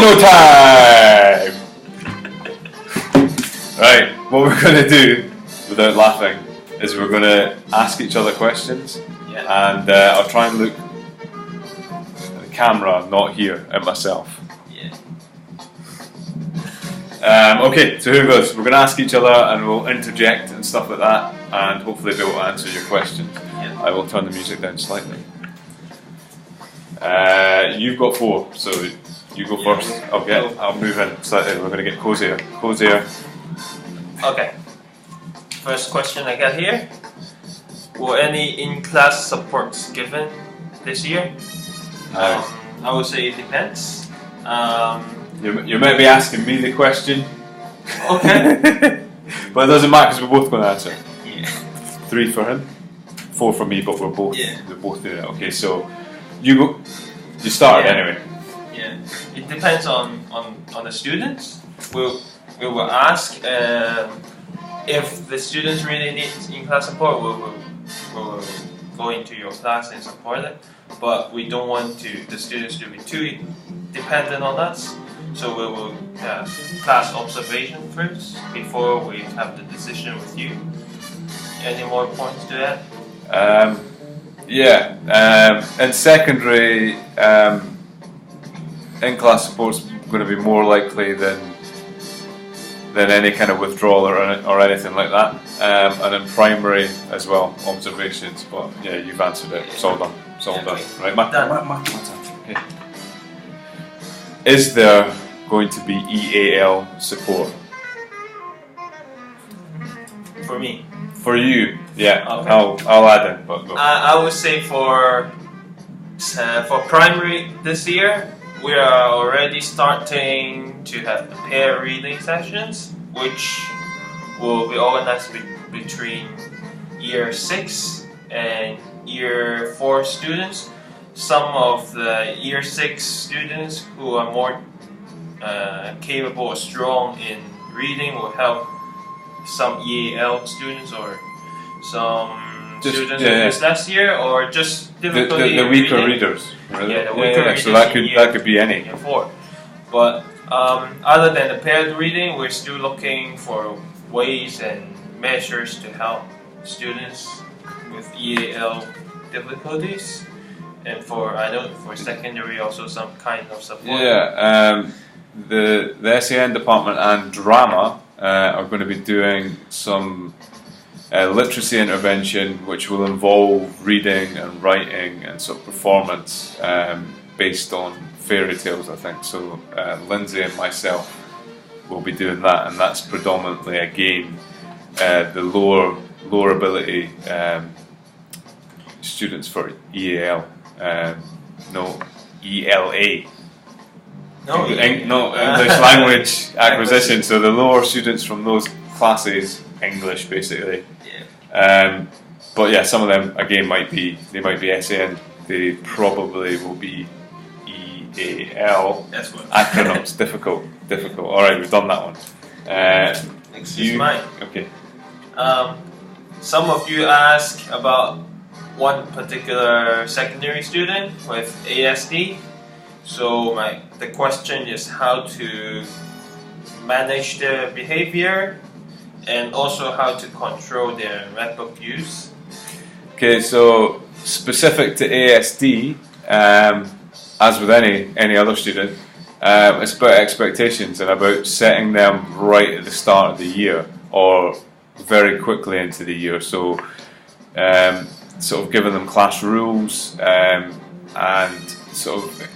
Casino time! Right, what we're going to do, without laughing, is we're going to ask each other questions, and I'll try and look at the camera, not here, at myself. Okay, so here goes. We're going to ask each other and we'll interject and stuff like that, and hopefully be able to answer your questions. I will turn the music down slightly. You've got 4, so you go first. I'll move in slightly. We're going to get cozier. Okay. First question I got here. Were any in-class supports given this year? I would say it depends. You might be asking me the question. Okay. But it doesn't matter because we're both going to answer. Yeah. 3 for him, 4 for me, but we're both doing it. Okay, so you go. You started anyway. Yeah. It depends on the students. We will ask if the students really need in-class support. We'll go into your class and support it. But we don't want the students to be too dependent on us. So we will have class observation first before we have the decision with you. Any more points to add? In secondary, in-class support's going to be more likely than any kind of withdrawal or anything like that. And in primary as well, observations. But yeah, you've answered it. It's all done. It's all done. Right, Matt? Okay. Is there going to be EAL support? For me. For you, yeah. Okay. I'll add in, but go. I would say for primary this year, we are already starting to have the pair reading sessions, which will be organized between year 6 and year 4 students. Some of the year 6 students who are more capable or strong in reading will help some EAL students or some students who missed last year or just difficulty the weaker reading. Readers. Really? Yeah, the weaker readers. So that could be any. Year 4. But other than the paired reading, we're still looking for ways and measures to help students with EAL difficulties. And for secondary also some kind of support. Yeah, the SEN department and drama are going to be doing some literacy intervention, which will involve reading and writing and sort of performance based on fairy tales, I think. So Lindsay and myself will be doing that, and that's predominantly again the lower ability students for EAL. No ELA. No English language acquisition. So the lower students from those classes, English basically. Yeah. But yeah, some of them again might be SEN. They probably will be EAL. That's what. Acronyms. difficult. All right, we've done that one. Next is mine. Okay. Some of you ask about one particular secondary student with ASD. So the question is how to manage their behavior and also how to control their MacBook use. Okay, so specific to ASD, as with any other student, it's about expectations and about setting them right at the start of the year or very quickly into the year. So sort of giving them class rules and sort of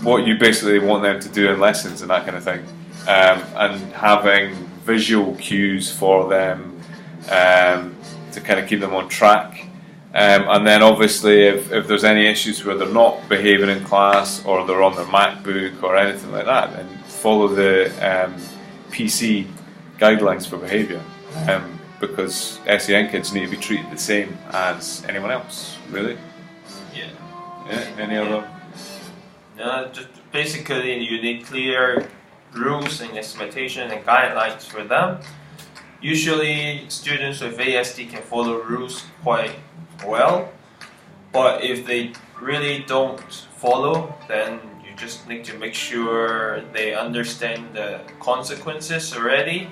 what you basically want them to do in lessons and that kind of thing, and having visual cues for them to kind of keep them on track, and then obviously if there's any issues where they're not behaving in class or they're on their MacBook or anything like that, then follow the PC guidelines for behaviour, because SEN kids need to be treated the same as anyone else, really. Any other? Just basically you need clear rules and expectations and guidelines for them. Usually students with ASD can follow rules quite well, but if they really don't follow, then you just need to make sure they understand the consequences already,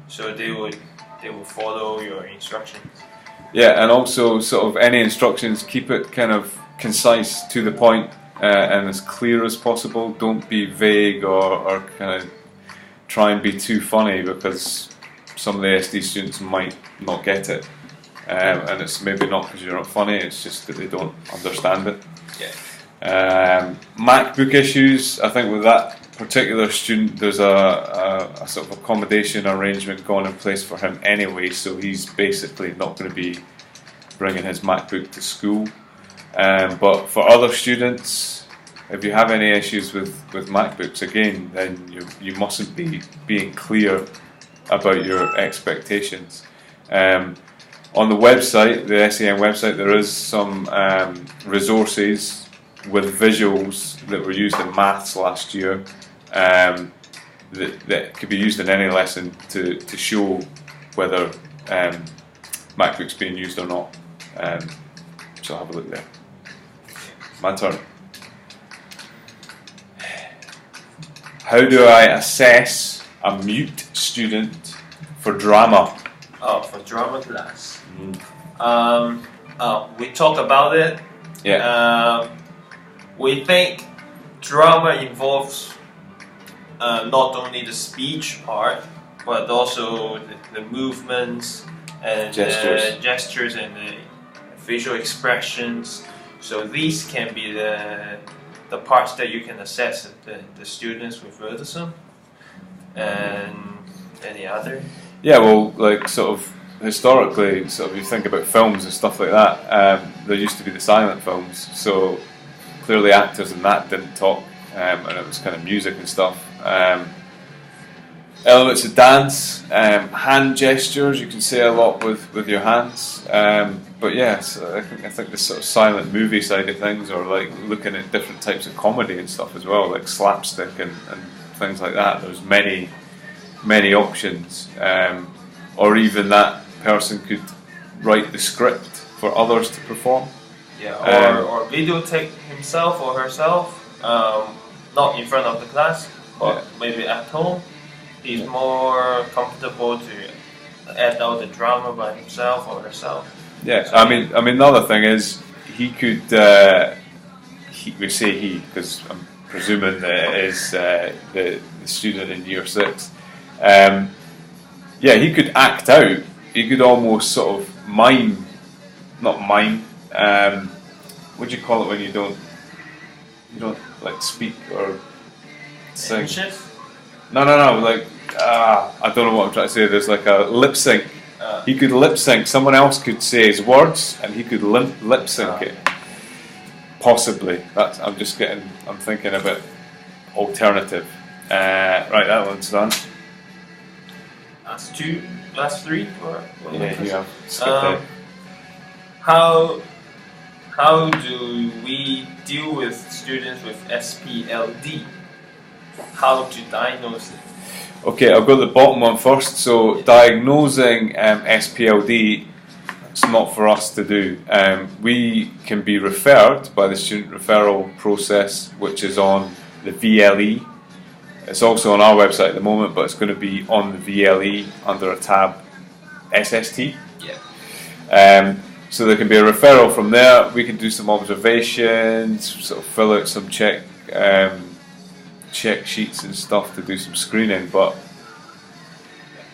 so they will follow your instructions. Yeah, and also sort of any instructions, keep it kind of concise, to the point, and as clear as possible. Don't be vague or kind of try and be too funny, because some of the SD students might not get it. And it's maybe not because you're not funny, it's just that they don't understand it. Yeah. MacBook issues, I think with that particular student, there's a sort of accommodation arrangement gone in place for him anyway, so he's basically not going to be bringing his MacBook to school. But for other students, if you have any issues with MacBooks, again, then you mustn't be being clear about your expectations. On the website, the SEN website, there is some resources with visuals that were used in maths last year, that could be used in any lesson to show whether MacBook's being used or not. So have a look there. My turn. How do I assess a mute student for drama? Oh, for drama class. We talk about it. Yeah. We think drama involves not only the speech part, but also the movements and gestures and the facial expressions. So these can be the parts that you can assess the students with autism. And any other? Yeah, well, like sort of historically, sort of you think about films and stuff like that, there used to be the silent films, so clearly actors in that didn't talk, and it was kind of music and stuff. Elements of dance, hand gestures, you can say a lot with your hands, but yes, I think the sort of silent movie side of things, or like looking at different types of comedy and stuff as well, like slapstick and things like that. There's many options, or even that person could write the script for others to perform. Yeah, or videotape himself or herself, not in front of the class, but maybe at home. He's more comfortable to add out the drama by himself or herself. Yeah, so, I mean, the other thing is he could. We say he because I'm presuming that it is the student in year 6. Yeah, he could act out. He could almost sort of mime, not mime. What do you call it when you don't like speak or sing? No. Like I don't know what I'm trying to say. There's like a lip sync. He could lip sync. Someone else could say his words, and he could lip sync it. Possibly. I'm thinking a bit alternative. Right, that one's done. Last 3, or yeah, you have skipped it. How do we deal with students with SpLD? How to diagnose it? Okay, I'll go to the bottom one first. So diagnosing SpLD, it's not for us to do. We can be referred by the student referral process, which is on the VLE. It's also on our website at the moment, but it's going to be on the VLE under a tab SST. Yeah. So there can be a referral from there. We can do some observations, sort of fill out some check sheets and stuff to do some screening. But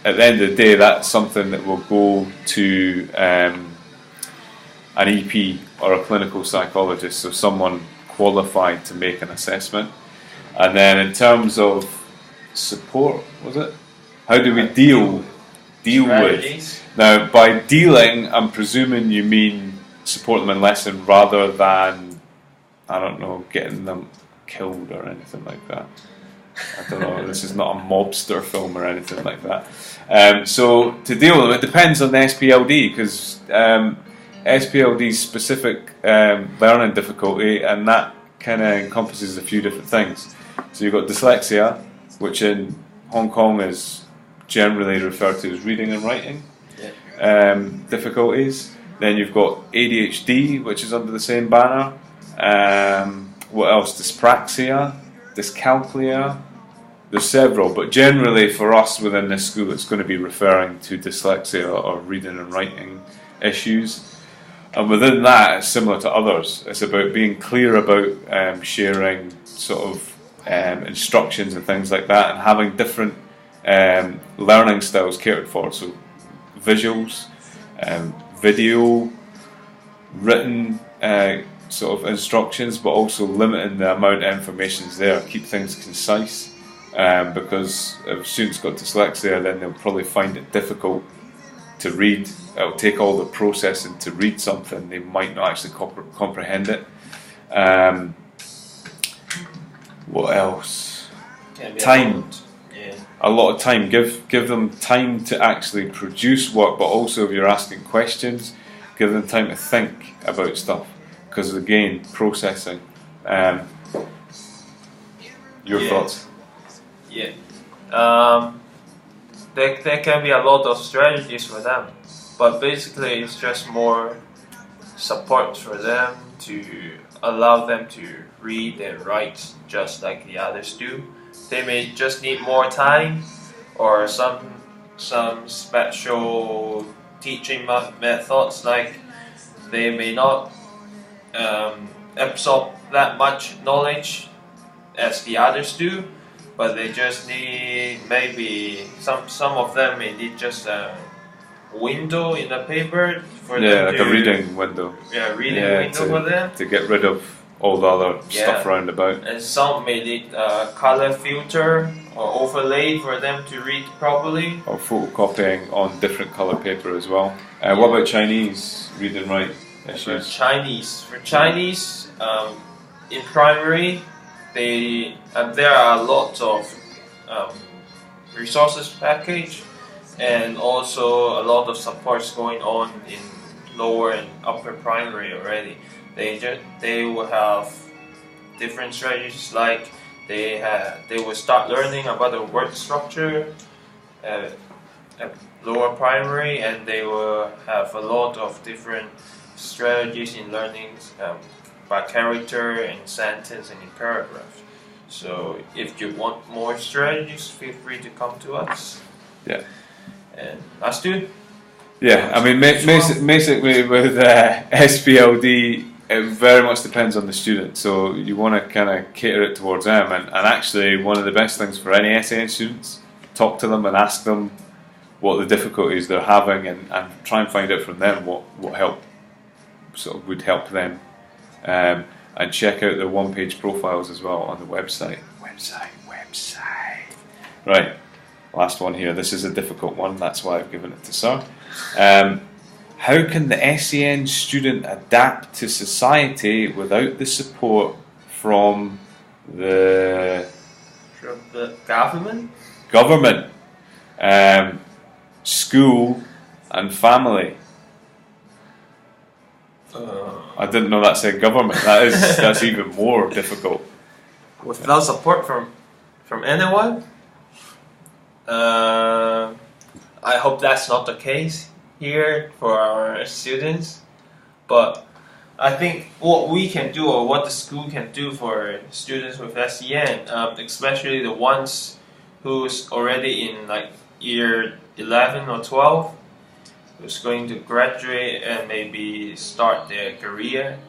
at the end of the day, that's something that will go to an EP or a clinical psychologist, so someone qualified to make an assessment. And then in terms of support, was it? How do we deal with? Now, by dealing, I'm presuming you mean support them in lesson rather than, I don't know, getting them killed or anything like that. I don't know, this is not a mobster film or anything like that. So to deal with them, it depends on the SpLD, because SpLD is specific learning difficulty, and that kind of encompasses a few different things. So you've got dyslexia, which in Hong Kong is generally referred to as reading and writing difficulties. Then you've got ADHD, which is under the same banner. What else? Dyspraxia, dyscalculia. There's several, but generally for us within this school, it's going to be referring to dyslexia or reading and writing issues. And within that, it's similar to others. It's about being clear about sharing sort of instructions and things like that, and having different learning styles catered for. So visuals, video, written sort of instructions, but also limiting the amount of information there. Keep things concise, because if students got dyslexia, then they'll probably find it difficult to read. It'll take all the processing to read something. They might not actually comprehend it. What else? Time. A lot of time. Give them time to actually produce work, but also if you're asking questions, give them time to think about stuff. Because again, processing. Your thoughts? Yeah. There can be a lot of strategies for them, but basically it's just more support for them to allow them to read and write just like the others do. They may just need more time or some special teaching methods, like they may not absorb that much knowledge as the others do, but they just need maybe some of them may need just a window in the paper for them like to, a reading window. Reading window for them to get rid of all the other stuff around about. And some may need a color filter or overlay for them to read properly. Or photocopying on different color paper as well. What about Chinese read and write issues? For Chinese, in primary, there are lots of resources package, and also a lot of supports going on in lower and upper primary already. They will have different strategies, like they will start learning about the word structure at lower primary, and they will have a lot of different strategies in learning by character, in sentence, and in paragraph. So if you want more strategies, feel free to come to us. Yeah. And us too. Yeah, I mean, basically with SpLD, it very much depends on the student. So you want to kind of cater it towards them. And actually, one of the best things for any SEN students, talk to them and ask them what the difficulties they're having, and try and find out from them what would help them. And check out their one-page profiles as well on the website. Right, last one here. This is a difficult one, that's why I've given it to Sir. How can the SEN student adapt to society without the support from the government, school, and family? I didn't know that said government. That's even more difficult. Without support from anyone? I hope that's not the case here for our students. But I think what we can do, or what the school can do for students with SEN, especially the ones who's already in like year 11 or 12, who's going to graduate and maybe start their career.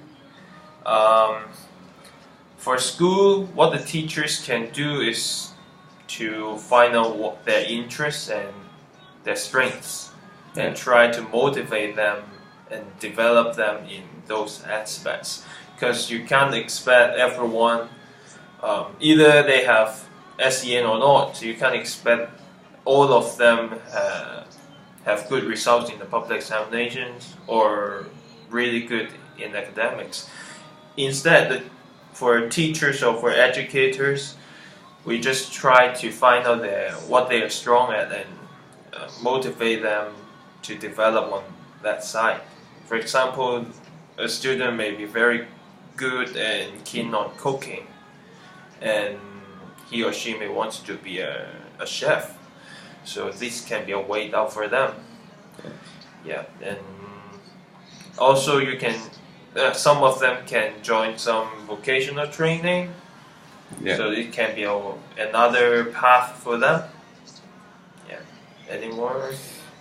For school, what the teachers can do is to find out what their interests and their strengths, and try to motivate them and develop them in those aspects. Because you can't expect everyone, either they have SEN or not, so you can't expect all of them have good results in the public examinations or really good in academics. Instead, for teachers or for educators, we just try to find out what they are strong at and motivate them to develop on that side. For example, a student may be very good and keen on cooking, and he or she may want to be a chef. So this can be a way out for them. Yeah, and also you can, some of them can join some vocational training, Yeah. So it can be another path for them. Yeah. Any more?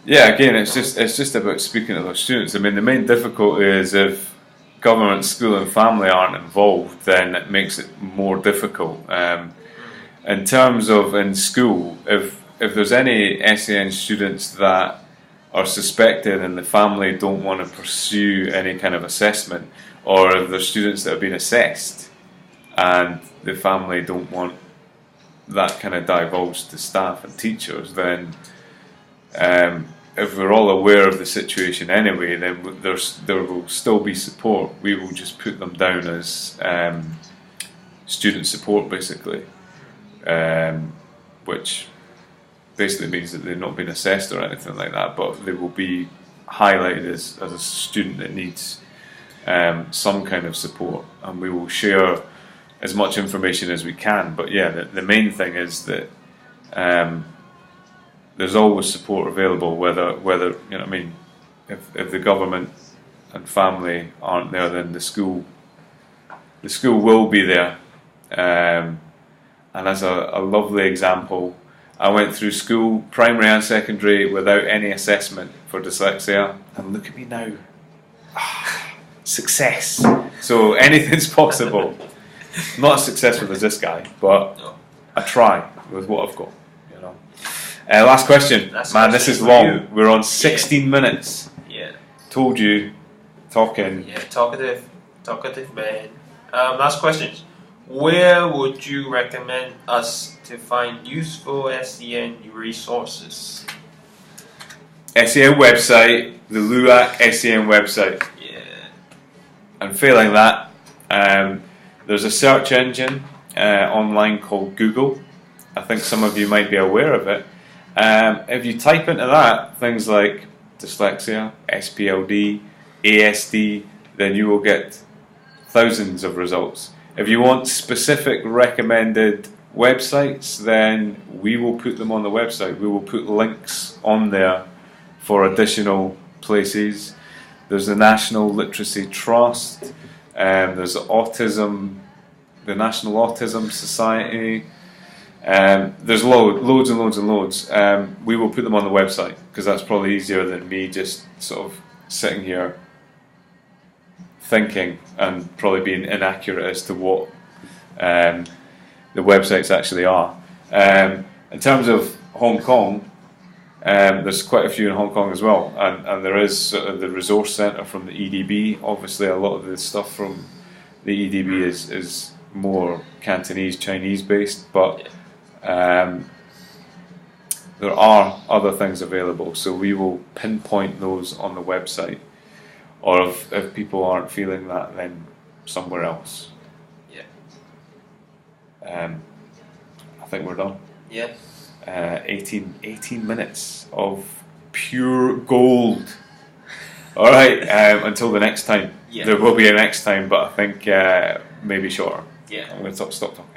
Yeah, again, it's just about speaking to those students. I mean, the main difficulty is if government, school, and family aren't involved, then it makes it more difficult. In terms of in school, if there's any SEN students that are suspected and the family don't want to pursue any kind of assessment, or if there's students that have been assessed and the family don't want that kind of divulged to staff and teachers, then if we're all aware of the situation anyway, then there will still be support. We will just put them down as student support, basically, which basically means that they've not been assessed or anything like that, but they will be highlighted as a student that needs some kind of support, and we will share as much information as we can. But yeah, the main thing is that there's always support available, whether you know what I mean, if the government and family aren't there, then the school will be there. And as a lovely example, I went through school, primary and secondary, without any assessment for dyslexia, and look at me now. Success. So anything's possible. Not as successful as this guy, but I try with what I've got. You know. Last question. This is long. We're on 16 minutes. Yeah. Told you, talking. Yeah, talkative man. Last question. Where would you recommend us to find useful SEN resources? SEN website, the LUAC SEN website. Yeah. And failing that, there's a search engine online called Google. I think some of you might be aware of it. If you type into that things like dyslexia, SpLD, ASD, then you will get thousands of results. If you want specific recommended websites, then we will put them on the website. We will put links on there for additional places. There's the National Literacy Trust, there's the National Autism Society. There's loads and loads and loads. We will put them on the website because that's probably easier than me just sort of sitting here thinking and probably being inaccurate as to what the websites actually are. In terms of Hong Kong, there's quite a few in Hong Kong as well, and there is sort of the resource centre from the EDB. Obviously, a lot of the stuff from the EDB is more Cantonese, Chinese based, but there are other things available, so we will pinpoint those on the website. Or if people aren't feeling that, then somewhere else. Yeah. I think we're done. Yeah. 18 minutes of pure gold. All right. Until the next time. Yeah. There will be a next time, but I think maybe shorter. Yeah. I'm going to stop talking.